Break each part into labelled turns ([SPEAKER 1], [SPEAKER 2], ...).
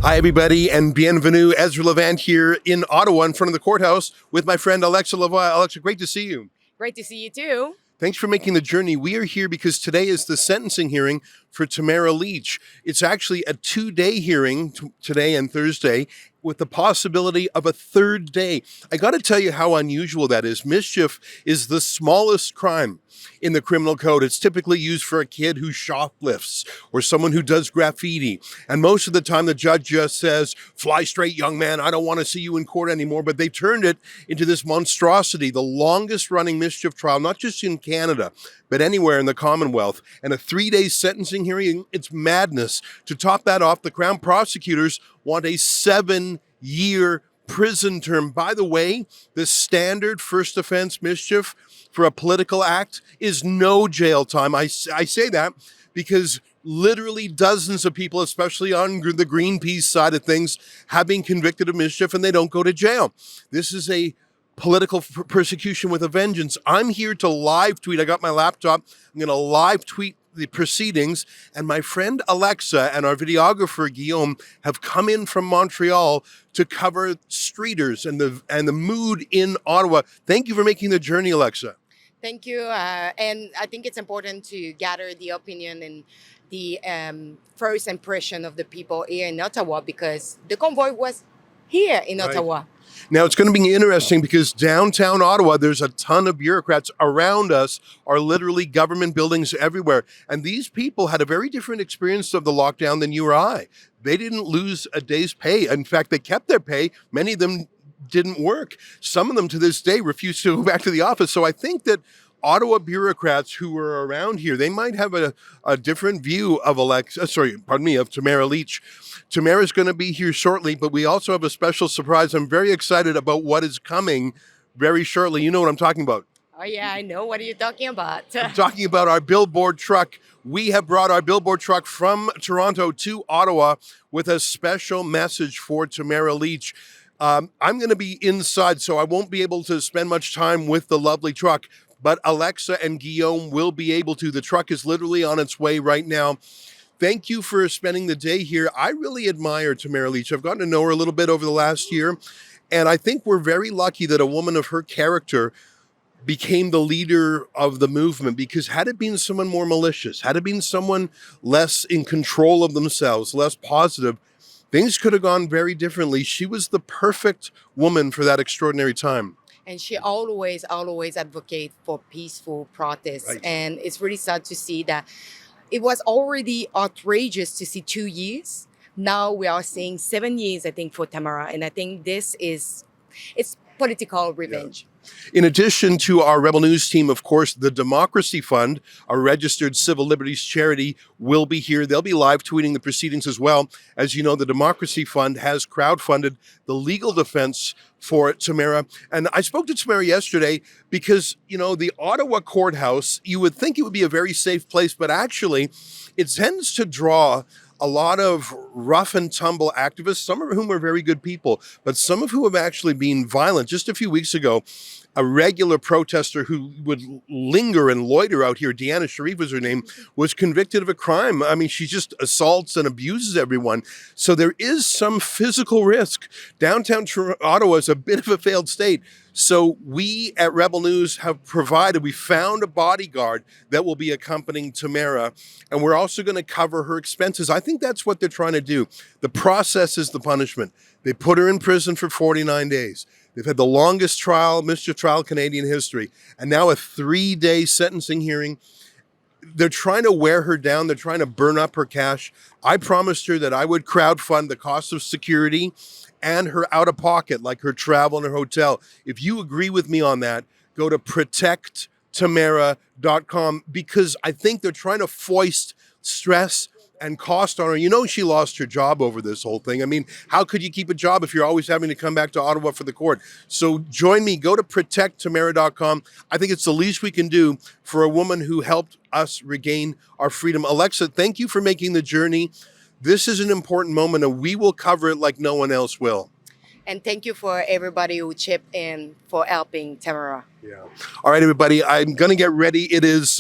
[SPEAKER 1] Hi, everybody, and bienvenue. Ezra Levant here in Ottawa in front of the courthouse with my friend Ezra Levant. Alexa, great to see you.
[SPEAKER 2] Great to see you too.
[SPEAKER 1] Thanks for making the journey. We are here because today is the sentencing hearing for Tamara Lich. It's actually a 2-day hearing, today and Thursday, with the possibility of a third day. I got to tell you how unusual that is. Mischief is the smallest crime in the criminal code. It's typically used for a kid who shoplifts or someone who does graffiti. And most of the time the judge just says, "Fly straight, young man, I don't want to see you in court anymore." But they turned it into this monstrosity, the longest running mischief trial, not just in Canada, but anywhere in the Commonwealth. And a 3-day sentencing hearing, it's madness. To top that off, the Crown prosecutors want a 7-year prison term. By the way, the standard first offense mischief for a political act is no jail time. I say that because literally dozens of people, especially on the Greenpeace side of things, have been convicted of mischief and they don't go to jail. This is a political persecution with a vengeance. I'm here to live tweet. I got my laptop. I'm going to live tweet the proceedings, and my friend Alexa and our videographer Guillaume have come in from Montreal to cover streeters and the mood in Ottawa. Thank you for making the journey, Alexa.
[SPEAKER 2] Thank you. And I think it's important to gather the opinion and the first impression of the people here in Ottawa, because the convoy was here in Ottawa.
[SPEAKER 1] Now, it's going to be interesting because downtown Ottawa, there's a ton of bureaucrats. Around us are literally government buildings everywhere. And these people had a very different experience of the lockdown than you or I. They didn't lose a day's pay. In fact, they kept their pay. Many of them didn't work. Some of them to this day refuse to go back to the office. So I think that Ottawa bureaucrats who were around here, they might have a different view of of Tamara Lich. Tamara's going to be here shortly, but we also have a special surprise. I'm very excited about what is coming very shortly. You know what I'm talking about.
[SPEAKER 2] Oh yeah, I know. What are you talking about?
[SPEAKER 1] I'm talking about our billboard truck. We have brought our billboard truck from Toronto to Ottawa with a special message for Tamara Lich. I'm going to be inside, so I won't be able to spend much time with the lovely truck, but Alexa and Guillaume will be able to. The truck is literally on its way right now. Thank you for spending the day here. I really admire Tamara Lich. I've gotten to know her a little bit over the last year, and I think we're very lucky that a woman of her character became the leader of the movement, because had it been someone more malicious, had it been someone less in control of themselves, less positive, things could have gone very differently. She was the perfect woman for that extraordinary time.
[SPEAKER 2] And she always advocate for peaceful protests.
[SPEAKER 1] Right.
[SPEAKER 2] And it's really sad to see that it was already outrageous to see 2 years. Now we are seeing 7 years, I think, for Tamara. And I think it's political revenge.
[SPEAKER 1] Yeah. In addition to our Rebel News team, of course, the Democracy Fund, a registered civil liberties charity, will be here. They'll be live tweeting the proceedings as well. As you know, the Democracy Fund has crowdfunded the legal defense for Tamara. And I spoke to Tamara yesterday because, you know, the Ottawa courthouse, you would think it would be a very safe place, but actually it tends to draw a lot of rough and tumble activists, some of whom are very good people, but some of whom have actually been violent. Just a few weeks ago, a regular protester who would linger and loiter out here, Deanna Sharif was her name, was convicted of a crime. I mean, she just assaults and abuses everyone. So there is some physical risk. Downtown Ottawa is a bit of a failed state. So we at Rebel News we found a bodyguard that will be accompanying Tamara, and we're also going to cover her expenses. I think that's what they're trying to do. The process is the punishment. They put her in prison for 49 days. They've had the longest mischief trial in Canadian history, and now a 3-day sentencing hearing. They're trying to wear her down. They're trying to burn up her cash. I promised her that I would crowdfund the cost of security and her out-of-pocket, like her travel and her hotel. If you agree with me on that, go to protecttamara.com, because I think they're trying to foist stress and cost on her. You know, she lost her job over this whole thing. I mean, how could you keep a job if you're always having to come back to Ottawa for the court? So join me, go to protecttamara.com. I think it's the least we can do for a woman who helped us regain our freedom. Alexa, thank you for making the journey. This is an important moment, and we will cover it like no one else will.
[SPEAKER 2] And thank you for everybody who chipped in for helping Tamara.
[SPEAKER 1] Yeah. All right, everybody. I'm going to get ready. It is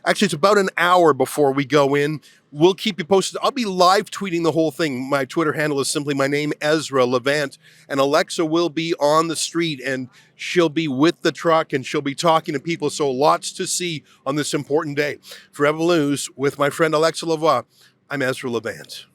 [SPEAKER 1] actually it's about an hour before we go in. We'll keep you posted. I'll be live tweeting the whole thing. My Twitter handle is simply my name, Ezra Levant, and Alexa will be on the street and she'll be with the truck and she'll be talking to people. So lots to see on this important day. For Rebel News with my friend Alexa Levant, I'm Ezra Levant.